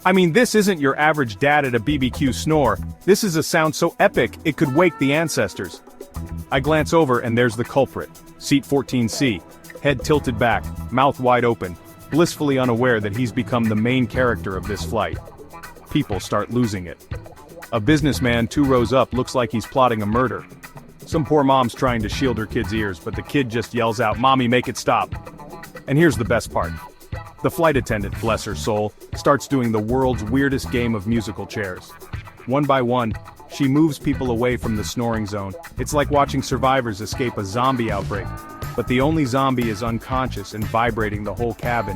I mean, this isn't your average dad at a BBQ snore, this is a sound so epic it could wake the ancestors. I glance over and there's the culprit, seat 14C, head tilted back, mouth wide open, blissfully unaware that he's become the main character of this flight. People start losing it. A businessman 2 rows up looks like he's plotting a murder. Some poor mom's trying to shield her kid's ears, but the kid just yells out, "Mommy, make it stop." And here's the best part. The flight attendant, bless her soul, starts doing the world's weirdest game of musical chairs. One by one, she moves people away from the snoring zone. It's like watching survivors escape a zombie outbreak. But the only zombie is unconscious and vibrating the whole cabin.